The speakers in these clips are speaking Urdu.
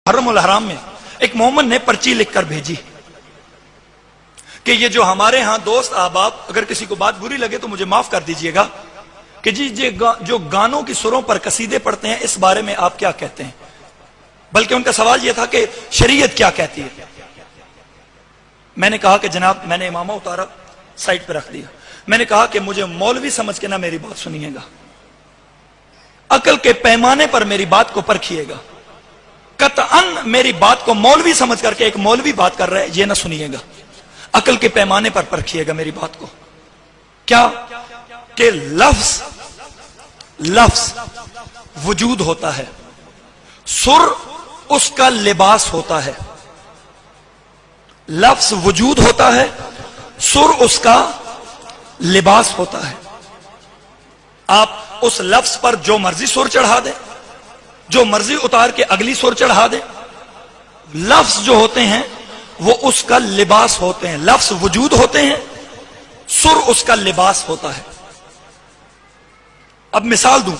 حرم الحرام میں ایک مومن نے پرچی لکھ کر بھیجی کہ یہ جو ہمارے ہاں دوست احباب، اگر کسی کو بات بری لگے تو مجھے معاف کر دیجئے گا، کہ جی جو گانوں کی سروں پر قصیدے پڑھتے ہیں اس بارے میں آپ کیا کہتے ہیں؟ بلکہ ان کا سوال یہ تھا کہ شریعت کیا کہتی ہے؟ میں نے کہا کہ جناب، میں نے امامہ اتارا، سائٹ پہ رکھ دیا، میں نے کہا کہ مجھے مولوی سمجھ کے نہ میری بات سنیے گا، عقل کے پیمانے پر میری بات کو پرکھیے گا، قطعاً میری بات کو مولوی سمجھ کر کے ایک مولوی بات کر رہا ہے یہ نہ سنیے گا، عقل کے پیمانے پر پرکھیے گا میری بات کو۔ کیا کہ لفظ وجود ہوتا ہے، سر اس کا لباس ہوتا ہے، لفظ وجود ہوتا ہے، سر اس کا لباس ہوتا ہے۔ آپ اس لفظ پر جو مرضی سر چڑھا دیں، جو مرضی اتار کے اگلی سر چڑھا دیں، لفظ جو ہوتے ہیں وہ اس کا لباس ہوتے ہیں، لفظ وجود ہوتے ہیں، سر اس کا لباس ہوتا ہے۔ اب مثال دوں،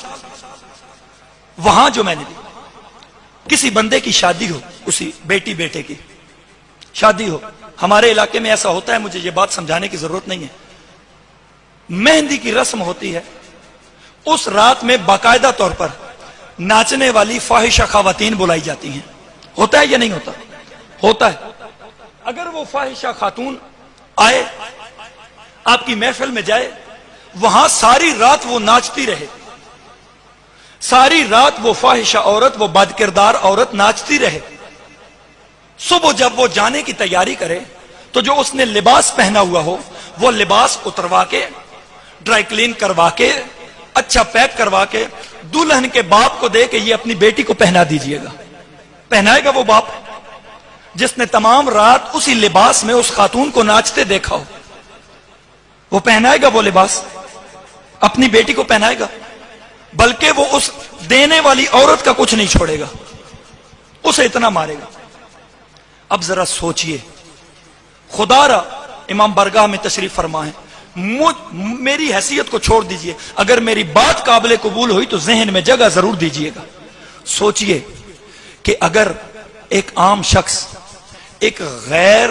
وہاں جو میں نے دی، کسی بندے کی شادی ہو، اسی بیٹی بیٹے کی شادی ہو، ہمارے علاقے میں ایسا ہوتا ہے، مجھے یہ بات سمجھانے کی ضرورت نہیں ہے، مہندی کی رسم ہوتی ہے، اس رات میں باقاعدہ طور پر ناچنے والی فاحشہ خواتین بلائی جاتی ہیں، ہوتا ہے یا نہیں ہوتا؟ ہوتا ہے۔ اگر وہ فاحشہ خاتون آئے، آپ کی محفل میں جائے، وہاں ساری رات وہ ناچتی رہے، ساری رات وہ فاحشہ عورت، وہ بد کردار عورت ناچتی رہے، صبح جب وہ جانے کی تیاری کرے تو جو اس نے لباس پہنا ہوا ہو وہ لباس اتروا کے، ڈرائی کلین کروا کے، اچھا پیک کروا کے دلہن کے باپ کو دے کہ یہ اپنی بیٹی کو پہنا دیجئے گا۔ پہنائے گا وہ باپ جس نے تمام رات اسی لباس میں اس خاتون کو ناچتے دیکھا ہو، وہ پہنائے گا وہ لباس، اپنی بیٹی کو پہنائے گا، بلکہ وہ اس دینے والی عورت کا کچھ نہیں چھوڑے گا، اسے اتنا مارے گا۔ اب ذرا سوچئے، خدا را امام برگاہ میں تشریف فرما ہے، میری حیثیت کو چھوڑ دیجئے، اگر میری بات قابل قبول ہوئی تو ذہن میں جگہ ضرور دیجئے گا۔ سوچئے کہ اگر ایک عام شخص ایک غیر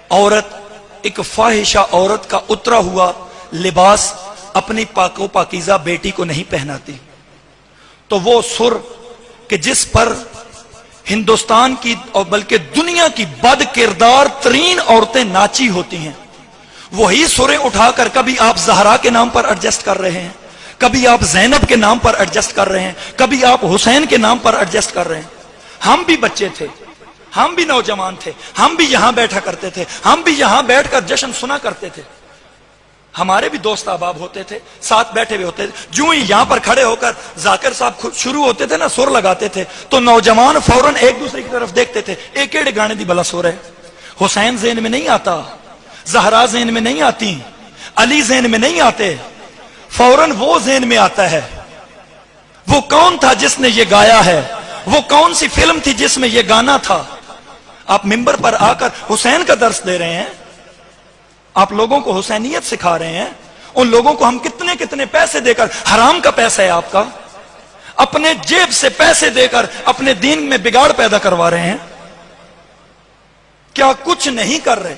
عورت، ایک فاحشہ عورت کا اترا ہوا لباس اپنی پاک و پاکیزہ بیٹی کو نہیں پہناتی، تو وہ سر کہ جس پر ہندوستان کی اور بلکہ دنیا کی بد کردار ترین عورتیں ناچی ہوتی ہیں، وہی سریں اٹھا کر کبھی آپ زہرا کے نام پر ایڈجسٹ کر رہے ہیں، کبھی آپ زینب کے نام پر ایڈجسٹ کر رہے ہیں، کبھی آپ حسین کے نام پر ایڈجسٹ کر رہے ہیں۔ ہم بھی بچے تھے، ہم بھی نوجوان تھے، ہم بھی یہاں بیٹھا کرتے تھے، ہم بھی یہاں بیٹھ کر جشن سنا کرتے تھے، ہمارے بھی دوست احباب ہوتے تھے، ساتھ بیٹھے ہوئے ہوتے تھے، جو ہی یہاں پر کھڑے ہو کر ذاکر صاحب شروع ہوتے تھے نا، سر لگاتے تھے تو نوجوان فوراً ایک دوسرے کی طرف دیکھتے تھے، ایک ایڑے گانے دی بلا سو رہے، حسین ذہن میں نہیں آتا، زہرا ذہن میں نہیں آتی، علی ذہن میں نہیں آتے، فوراً وہ ذہن میں آتا ہے، وہ کون تھا جس نے یہ گایا ہے، وہ کون سی فلم تھی جس میں یہ گانا تھا۔ آپ ممبر پر آ کر حسین کا درس دے رہے ہیں، آپ لوگوں کو حسینیت سکھا رہے ہیں، ان لوگوں کو ہم کتنے کتنے پیسے دے کر، حرام کا پیسہ ہے آپ کا، اپنے جیب سے پیسے دے کر اپنے دین میں بگاڑ پیدا کروا رہے ہیں، کیا کچھ نہیں کر رہے؟